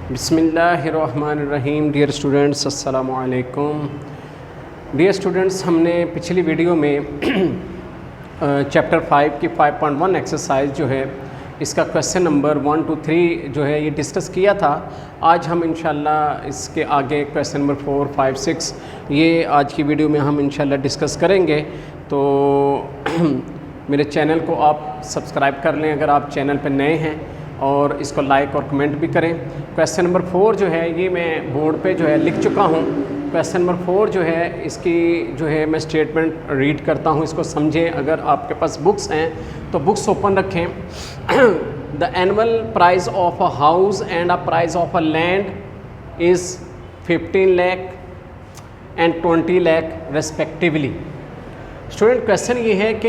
बिस्मिल्लाहिर्रहमानिर्रहीम। Dear students, अस्सलामु अलैकुम। डियर स्टूडेंट्स, हमने पिछली वीडियो में चैप्टर 5 की 5.1 एक्सरसाइज जो है इसका क्वेश्चन नंबर 1 to 3 जो है ये डिस्कस किया था। आज हम इंशाल्लाह इसके आगे क्वेश्चन नंबर 4, 5, 6 ये आज की वीडियो में हम इंशाल्लाह डिस्कस करेंगे। तो मेरे चैनल को आप सब्सक्राइब कर लें अगर आप चैनल पर नए हैं, और इसको लाइक और कमेंट भी करें। क्वेश्चन नंबर 4 जो है ये मैं बोर्ड पे जो है लिख चुका हूँ। क्वेश्चन नंबर 4 जो है इसकी जो है मैं स्टेटमेंट रीड करता हूँ, इसको समझें। अगर आपके पास बुक्स हैं तो बुक्स ओपन रखें। The annual price of a house and a price of a land is 15 lakh and 20 lakh respectively. Student, question ये है कि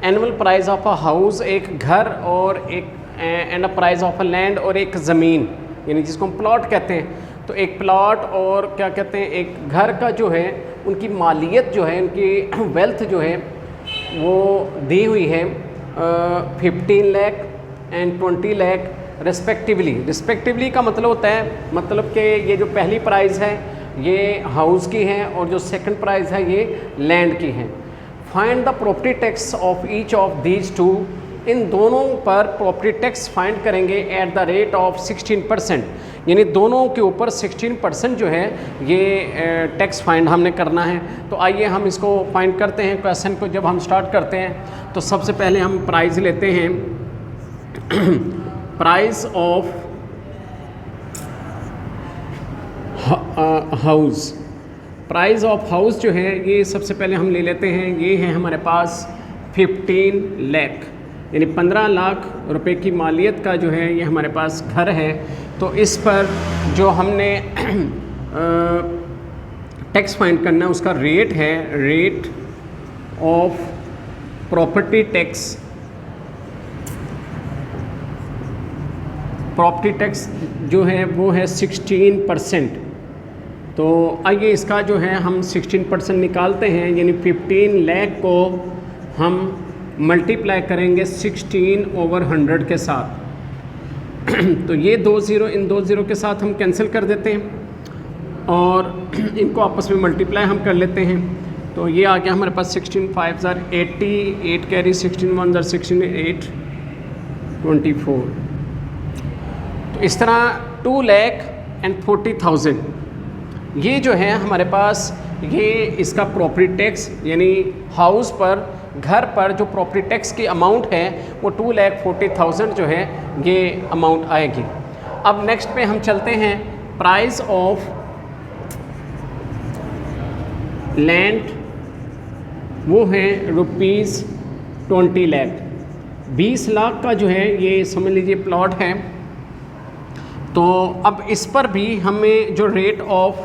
annual price of a house एक घर और एक and a price of a land और एक ज़मीन, यानी जिसको हम प्लॉट कहते हैं, तो एक प्लॉट और क्या कहते हैं एक घर का जो है उनकी मालियत जो है उनकी वेल्थ जो है वो दी हुई है 15 lakh and 20 lakh respectively. Respectively का मतलब होता है मतलब कि ये जो पहली प्राइस है ये हाउस की है और जो सेकंड प्राइस है ये लैंड की है। Find the property tax of each of these two. इन दोनों पर प्रॉपर्टी टैक्स फाइंड करेंगे एट द रेट ऑफ 16%, यानी दोनों के ऊपर 16% जो है ये टैक्स फाइंड हमने करना है। तो आइए of हम इसको फाइंड करते हैं। क्वेश्चन को जब हम स्टार्ट करते हैं तो सबसे पहले हम प्राइस लेते हैं। Price of house, price of house जो है ये सबसे पहले हम ले लेते हैं। ये है हमारे पास 15 लाख, यानी 15 लाख रुपए की मालियत का जो है ये हमारे पास घर है। तो इस पर जो हमने टैक्स फाइंड करना है उसका रेट है rate of property tax. Property tax जो है वो है 16%। तो आइए इसका जो है हम 16% निकालते हैं, यानी 15 लाख को हम मल्टीप्लाई करेंगे 16/100 के साथ। तो ये 2 ज़ीरो इन 2 ज़ीरो के साथ हम कैंसिल कर देते हैं और इनको आपस में मल्टीप्लाई हम कर लेते हैं। तो ये आ गया हमारे पास 16 5 80, 8 कैरी 16 1 16 8 24। तो इस तरह 2,40,000 ये जो है हमारे पास ये इसका प्रॉपर्टी टैक्स, यानी हाउस पर घर पर जो प्रॉपर्टी टैक्स की अमाउंट है वो 2,40,000 जो है ये अमाउंट आएगी। अब नेक्स्ट पे हम चलते हैं। प्राइस ऑफ लैंड वो है ₹20 लाख। 20 लाख का जो है ये समझ लीजिए प्लॉट है। तो अब इस पर भी हमें जो रेट ऑफ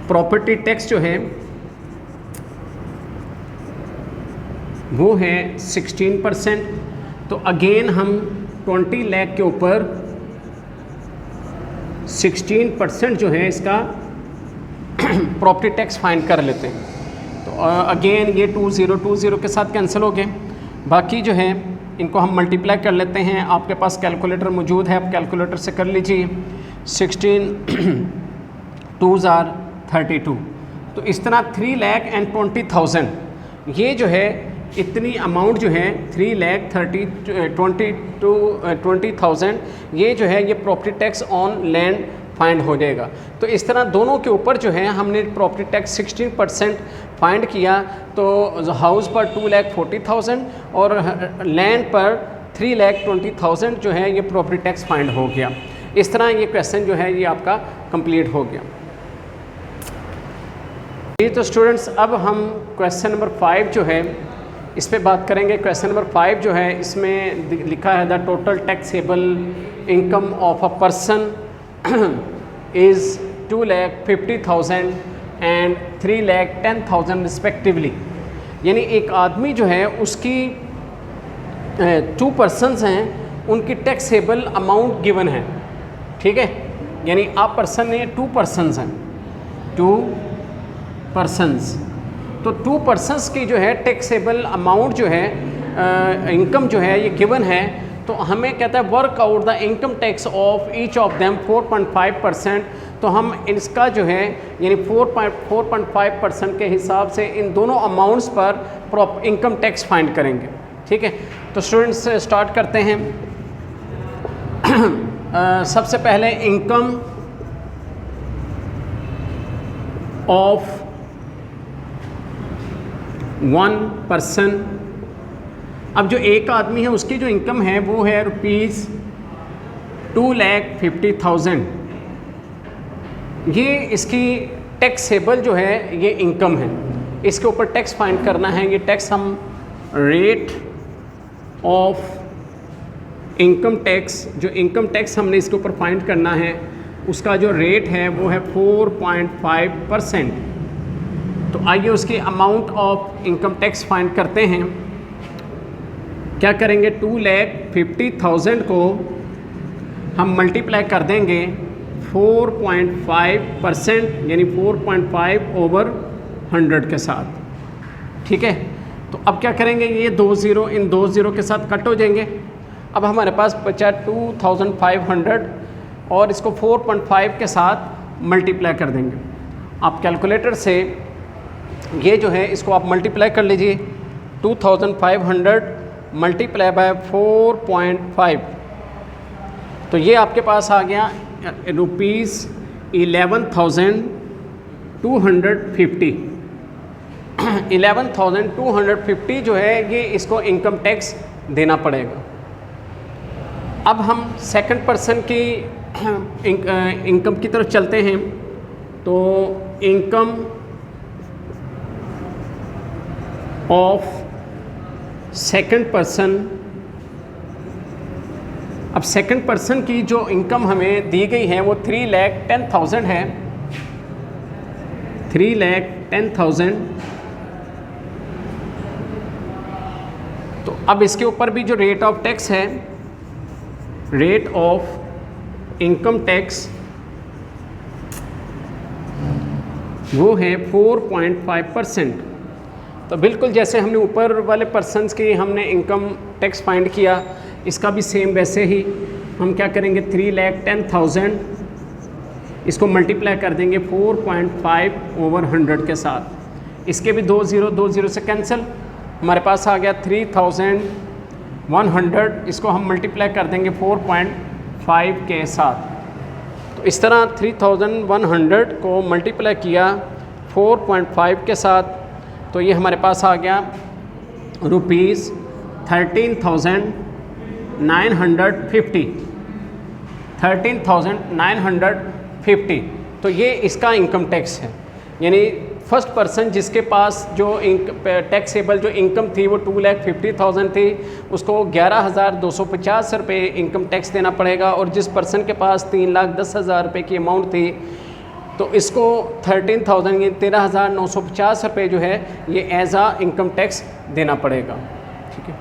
प्रॉपर्टी टैक्स जो है वो है 16%। तो अगेन हम 20 लाख के ऊपर 16% जो है इसका प्रॉपर्टी टैक्स फाइंड कर लेते हैं। तो अगेन ये 20 के साथ कैंसिल हो गए। बाकी जो है इनको हम मल्टीप्लाई कर लेते हैं। आपके पास कैलकुलेटर मौजूद है, आप कैलकुलेटर से कर लीजिए। 16 2s are 32। तो इस तरह 3,20,000 ये जो है इतनी अमाउंट जो है 3,20,000 ये जो है ये property tax on land find हो जाएगा। तो इस तरह दोनों के ऊपर जो है हमने प्रॉपर्टी टैक्स 16% फाइंड किया। तो हाउस पर 2,40,000 और लैंड पर 3,20,000 जो है ये प्रॉपर्टी टैक्स फाइंड हो गया। इस तरह ये क्वेश्चन जो है ये आपका कंप्लीट हो गया। जी, तो स्टूडेंट्स अब हम क्वेश्चन नंबर 5 जो है इस पे बात करेंगे। क्वेश्चन नंबर 5 जो है इसमें लिखा है the total taxable income of a person is 2,50,000 and 3,10,000 respectively. यानी एक आदमी जो है उसकी 2 पर्सनस हैं, उनकी टैक्सेबल अमाउंट गिवन है। ठीक है, यानी आप पर्सन ने 2 पर्सनस हैं, 2 पर्सनस। तो 2 पर्सनस की जो है टैक्सेबल अमाउंट जो है इनकम जो है ये गिवन है। तो हमें कहता है work out the income tax of each of them 4.5%। तो हम इसका जो है यानी 4.5% के हिसाब से इन दोनों अमाउंट्स पर इनकम टैक्स फाइंड करेंगे। ठीक है, तो स्टूडेंट्स स्टार्ट करते हैं। सबसे पहले इनकम ऑफ वन पर्सन। अब जो एक आदमी है उसकी जो इनकम है वो है ₹2,50,000। ये इसकी टैक्सेबल जो है ये इनकम है, इसके ऊपर टैक्स फाइंड करना है। ये टैक्स हम रेट ऑफ इनकम टैक्स, जो इनकम टैक्स हमने इसके ऊपर फाइंड करना है उसका जो रेट है वो है 4.5%। तो आइए उसकी amount of income tax find करते हैं। क्या करेंगे, 2,50,000 को हम मल्टीप्लाई कर देंगे 4.5% यानी 4.5/100 के साथ। ठीक है, तो अब क्या करेंगे, ये 2 ज़ीरो इन 2 ज़ीरो के साथ कट हो जाएंगे। अब हमारे पास बचा 2,500 और इसको 4.5 के साथ मल्टीप्लाई कर देंगे। आप कैलकुलेटर से ये जो है इसको आप मल्टीप्लाई कर लीजिए। 2,500 मल्टीप्लाई बाय 4.5, तो ये आपके पास आ गया ₹11,250। 11,250 जो है ये इसको इनकम टैक्स देना पड़ेगा। अब हम सेकंड पर्सन की इनकम की तरफ चलते हैं। तो इनकम ऑफ सेकंड पर्सन। अब सेकंड पर्सन की जो इनकम हमें दी गई है वो 3,10,000 है। 3,10,000। तो अब इसके ऊपर भी जो रेट ऑफ टैक्स है, रेट ऑफ इनकम टैक्स वो है 4.5%। तो बिल्कुल जैसे हमने ऊपर वाले पर्सनस की हमने इनकम टैक्स फाइंड किया, इसका भी सेम वैसे ही हम क्या करेंगे, 3,10,000 इसको मल्टीप्लाई कर देंगे 4.5/100 के साथ। इसके भी 2 ज़ीरो से कैंसिल, हमारे पास आ गया 3,100। इसको हम मल्टीप्लाई कर देंगे 4.5 के साथ। तो इस तरह 3,100 को मल्टीप्लाई किया 4.5 के साथ, तो ये हमारे पास आ गया ₹13,950। 13,950। तो ये इसका इनकम टैक्स है। यानी फर्स्ट पर्सन जिसके पास जो टैक्सेबल जो इनकम थी वो 2,50,000 थी, उसको 11,250 रुपये इनकम टैक्स देना पड़ेगा। और जिस पर्सन के पास 3,10,000 रुपये की अमाउंट थी तो इसको 13,000 ये 13,950 रुपये जो है ये एज आ इनकम टैक्स देना पड़ेगा। ठीक है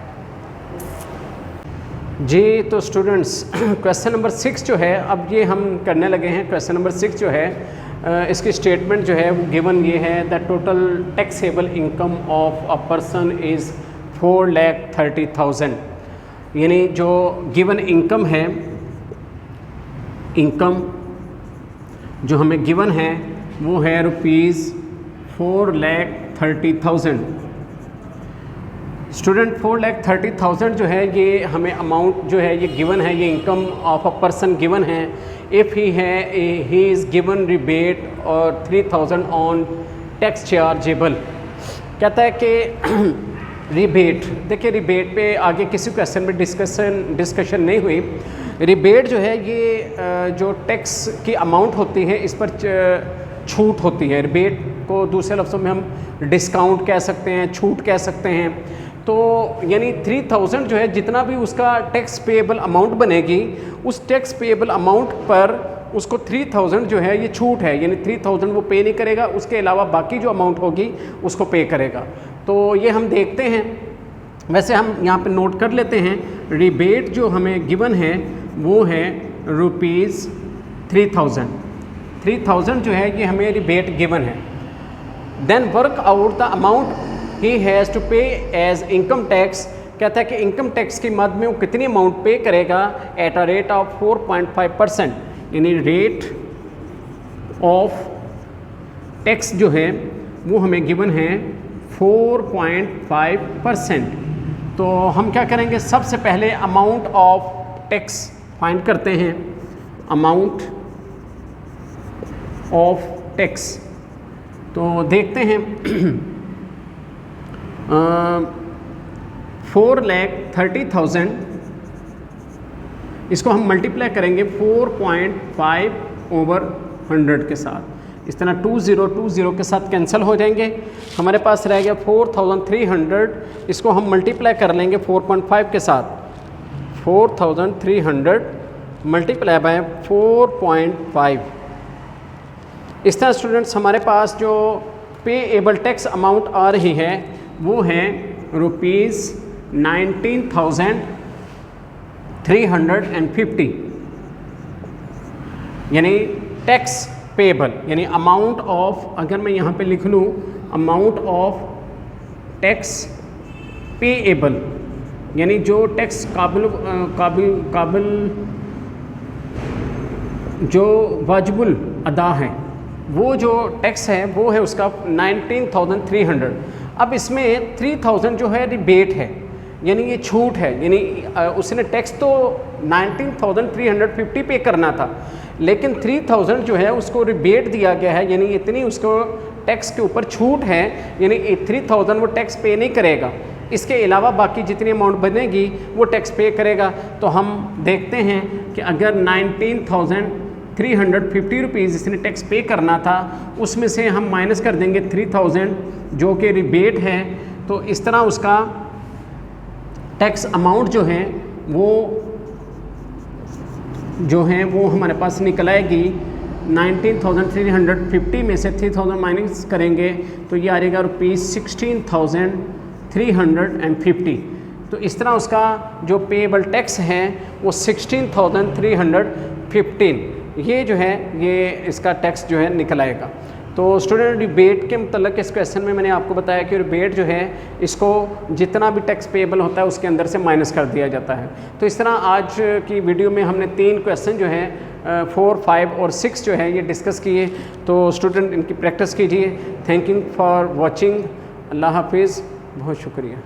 जी। तो स्टूडेंट्स क्वेश्चन नंबर 6 जो है अब ये हम करने लगे हैं। क्वेश्चन नंबर 6 जो है इसकी स्टेटमेंट जो है वो गिवन ये है, the total taxable income of a person is 4,30,000। यानी जो गिवन इनकम है, इनकम जो हमें गिवन है वो है ₹4,30,000। स्टूडेंट 4,30,000 जो है ये हमें अमाउंट जो है ये गिवन है, ये income of a person given है। If he is given rebate और 3,000 ऑन टैक्स चार्जेबल। कहता है कि रिबेट, देखिए रिबेट पे आगे किसी क्वेश्चन में डिस्कशन नहीं हुई। रिबेट जो है ये जो टैक्स की अमाउंट होती है इस पर छूट होती है। रिबेट को दूसरे लफ्ज़ों में हम डिस्काउंट कह सकते हैं, छूट कह सकते हैं। तो यानी 3,000 जो है जितना भी उसका टैक्स पेएबल अमाउंट बनेगी, उस टैक्स पेएबल अमाउंट पर उसको 3,000 जो है ये छूट है। यानी 3,000 वो पे नहीं करेगा, उसके अलावा बाकी जो अमाउंट होगी उसको पे करेगा। तो ये हम देखते हैं। वैसे हम यहाँ पे नोट कर लेते हैं, रिबेट जो हमें गिवन है वो है ₹3,000। 3,000 जो है ये हमें रिबेट गिवन है। Then work out the amount he has to pay as income tax कहता है कि इनकम टैक्स की मद में वो कितनी अमाउंट पे करेगा एट अ रेट ऑफ 4.5%, यानी रेट ऑफ टैक्स जो है वो हमें गिवन है 4.5%। तो हम क्या करेंगे, सबसे पहले अमाउंट ऑफ टैक्स फाइंड करते हैं। अमाउंट ऑफ टैक्स तो देखते हैं 4,30,000 इसको हम मल्टीप्लाई करेंगे 4.5/100 के साथ। इस तरह 20 के साथ कैंसिल हो जाएंगे, हमारे पास रह गया 4,300। इसको हम मल्टीप्लाई कर लेंगे 4.5 के साथ। 4,300 मल्टीप्लाई बाय 4.5। इस तरह स्टूडेंट्स हमारे पास जो पेएबल टैक्स अमाउंट आ रही है वो है ₹19,350, यानी टैक्स पेएबल, यानी अमाउंट ऑफ, अगर मैं यहाँ पे लिख लूँ अमाउंट ऑफ टैक्स पेएबल, यानी जो टैक्स काबिल जो वाजिबुल अदा है, वो जो टैक्स है वो है उसका 19,300। अब इसमें 3,000 जो है रिबेट है, यानी ये छूट है, यानी उसने टैक्स तो 19,350 पे करना था, लेकिन 3,000 जो है उसको रिबेट दिया गया है, यानी इतनी उसको टैक्स के ऊपर छूट है, यानी 3,000 वो टैक्स पे नहीं करेगा। इसके अलावा बाकी जितनी अमाउंट बनेगी वो टैक्स पे करेगा। तो हम देखते हैं कि अगर 19,350 रुपीज़ इसने टैक्स पे करना था, उसमें से हम माइनस कर देंगे 3,000 जो कि रिबेट है, तो इस तरह उसका टैक्स अमाउंट जो है वो हमारे पास निकल आएगी 19,350 में से 3,000 माइनस करेंगे तो ये आ जाएगा ₹16,350। तो इस तरह उसका जो पेएबल टैक्स है वो 16,315 ये जो है ये इसका टैक्स जो है निकल आएगा। तो स्टूडेंट रिबेट के मतलब इस क्वेश्चन में मैंने आपको बताया कि रिबेट जो है इसको जितना भी टैक्स पेएबल होता है उसके अंदर से माइनस कर दिया जाता है। तो इस तरह आज की वीडियो में हमने 3 क्वेश्चन जो है 4, 5 और 6 जो है ये डिस्कस किए। तो स्टूडेंट इनकी प्रैक्टिस कीजिए। Thank you for watching. अल्लाह हाफिज़, बहुत शुक्रिया।